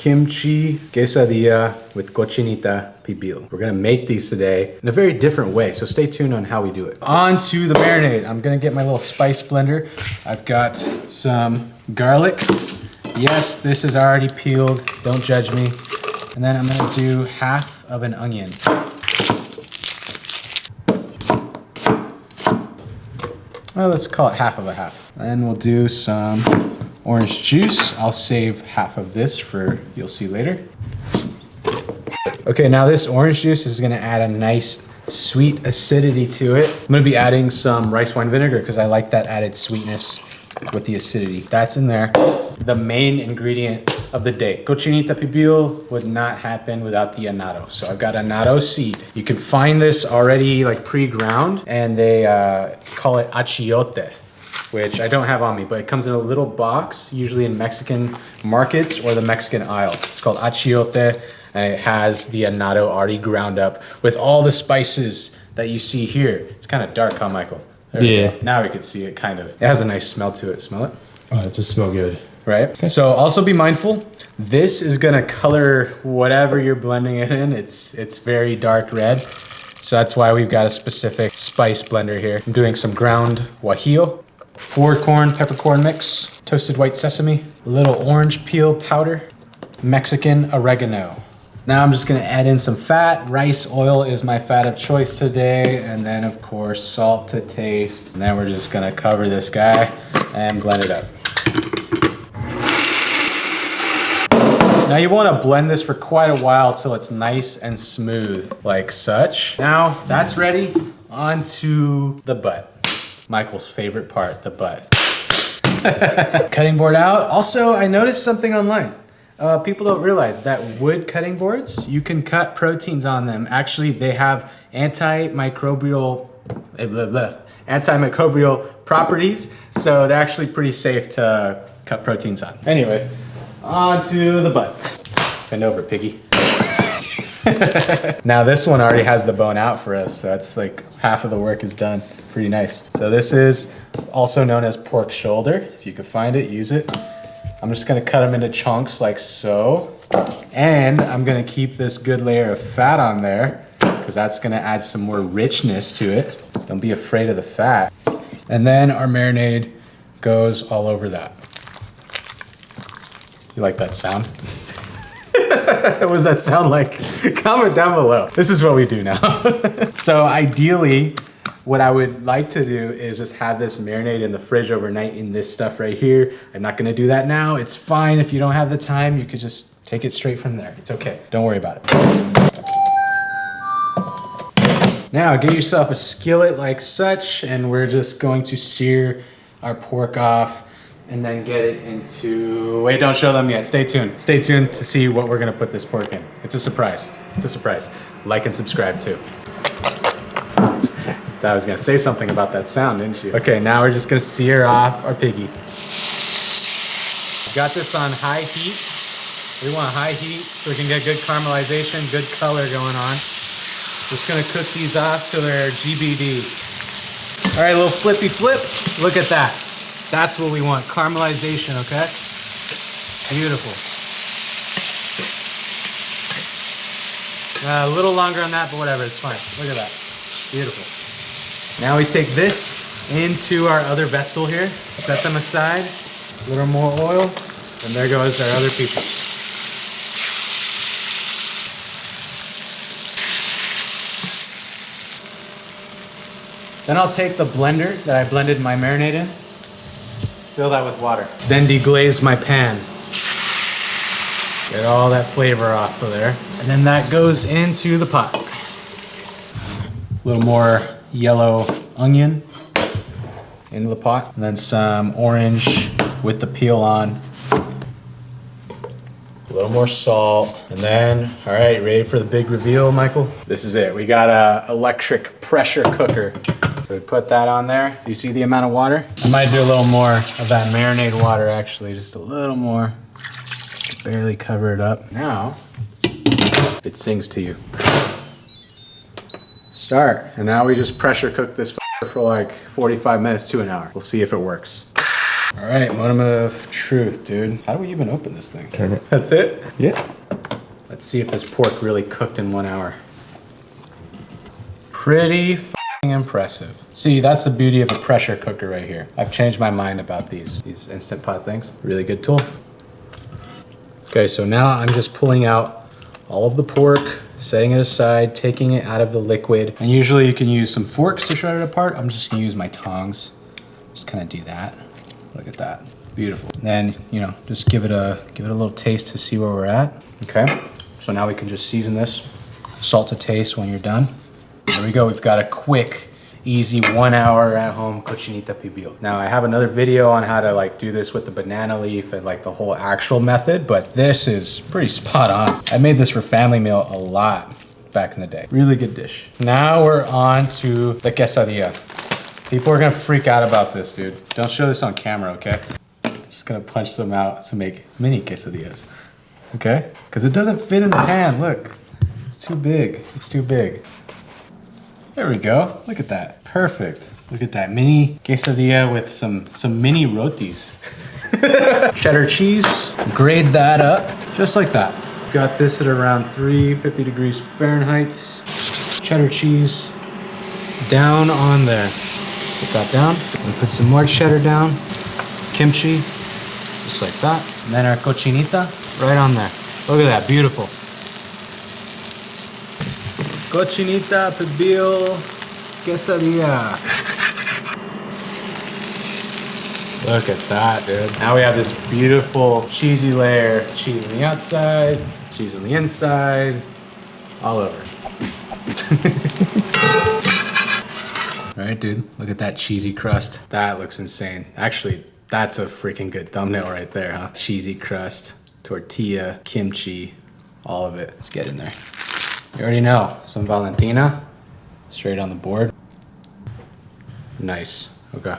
kimchi quesadilla with cochinita pibil. We're gonna make these today in a very different way, so stay tuned on how we do it. On to the marinade. I'm gonna get my little spice blender. I've got some garlic. Yes, this is already peeled, don't judge me. And then I'm gonna do half of an onion. Well, let's call it half of a half. Then we'll do some orange juice. I'll save half of this for, you'll see later. Okay, now this orange juice is gonna add a nice sweet acidity to it. I'm gonna be adding some rice wine vinegar because I like that added sweetness with the acidity. That's in there. The main ingredient of the day. Cochinita pibil would not happen without the annatto. So I've got annatto seed. You can find this already like pre-ground, and they call it achiote, which I don't have on me, but it comes in a little box, usually in Mexican markets or the Mexican aisle. It's called achiote, and it has the annatto already ground up with all the spices that you see here. It's kind of dark, huh, Michael? There we go. Now we can see it kind of. It has a nice smell to it. Smell it? Oh, it just smells good. Right? Okay. So also be mindful, this is gonna color whatever you're blending it in. It's very dark red. So that's why we've got a specific spice blender here. I'm doing some ground guajillo, 4-corn peppercorn mix, toasted white sesame, a little orange peel powder, Mexican oregano. Now I'm just gonna add in some fat. Rice oil is my fat of choice today. And then of course, salt to taste. And then we're just gonna cover this guy and blend it up. Now you wanna blend this for quite a while till it's nice and smooth, like such. Now that's ready, on to the butt. Michael's favorite part, the butt. Cutting board out. Also, I noticed something online. People don't realize that wood cutting boards, you can cut proteins on them. Actually, they have antimicrobial properties, so they're actually pretty safe to cut proteins on. Anyways, on to the butt. Bend over, piggy. Now this one already has the bone out for us, so that's like half of the work is done. Pretty nice. So this is also known as pork shoulder. If you can find it, use it. I'm just gonna cut them into chunks like so. And I'm gonna keep this good layer of fat on there because that's gonna add some more richness to it. Don't be afraid of the fat. And then our marinade goes all over that. You like that sound? What does that sound like? Comment down below. This is what we do now. So ideally, what I would like to do is just have this marinade in the fridge overnight in this stuff right here. I'm not gonna do that now. It's fine if you don't have the time. You could just take it straight from there. It's okay, don't worry about it. Now get yourself a skillet like such, and we're just going to sear our pork off and then get it into, wait, don't show them yet. Stay tuned. Stay tuned to see what we're gonna put this pork in. It's a surprise. It's a surprise. Like and subscribe too. I was gonna say something about that sound, didn't you? Okay, now we're just gonna sear off our piggy. Got this on high heat. We want high heat so we can get good caramelization, good color going on. Just gonna cook these off till they're GBD. All right, a little flippy flip. Look at that. That's what we want, caramelization, okay? Beautiful. A little longer on that, but whatever, it's fine. Look at that, beautiful. Now we take this into our other vessel here, set them aside, a little more oil, and there goes our other pieces. Then I'll take the blender that I blended my marinade in, fill that with water. Then deglaze my pan. Get all that flavor off of there. And then that goes into the pot. A little more yellow onion into the pot, and then some orange with the peel on. A little more salt, and then, all right, ready for the big reveal, Michael? This is it. We got a electric pressure cooker. So we put that on there. You see the amount of water? I might do a little more of that marinade water, actually, just a little more. Just barely cover it up. Now, it sings to you. Start. And now we just pressure cook this for like 45 minutes to an hour. We'll see if it works. All right, moment of truth, dude. How do we even open this thing? Turn it. That's it? Yeah. Let's see if this pork really cooked in 1 hour. Pretty f***ing impressive. See, that's the beauty of a pressure cooker right here. I've changed my mind about these Instant Pot things. Really good tool. Okay, so now I'm just pulling out all of the pork, setting it aside, taking it out of the liquid. And usually you can use some forks to shred it apart. I'm just gonna use my tongs. Just kind of do that. Look at that, beautiful. Then, you know, just give it a little taste to see where we're at. Okay, so now we can just season this. Salt to taste when you're done. There we go, we've got a quick, easy 1 hour at home cochinita pibil. Now I have another video on how to like do this with the banana leaf and like the whole actual method, but this is pretty spot on. I made this for family meal a lot back in the day. Really good dish. Now we're on to the quesadilla. People are gonna freak out about this, dude. Don't show this on camera, okay? I'm just gonna punch them out to make mini quesadillas, okay? Because it doesn't fit in the pan, look. It's too big, it's too big. There we go, look at that, perfect. Look at that, mini quesadilla with some mini rotis. Cheddar cheese, grade that up, just like that. Got this at around 350 degrees Fahrenheit. Cheddar cheese down on there. Put that down, and put some more cheddar down. Kimchi, just like that. And then our cochinita, right on there. Look at that, beautiful. Cochinita pibil quesadilla. Look at that, dude. Now we have this beautiful cheesy layer. Cheese on the outside, cheese on the inside, all over. All right, dude, look at that cheesy crust. That looks insane. Actually, that's a freaking good thumbnail right there, huh? Cheesy crust, tortilla, kimchi, all of it. Let's get in there. You already know, some Valentina, straight on the board. Nice, okay.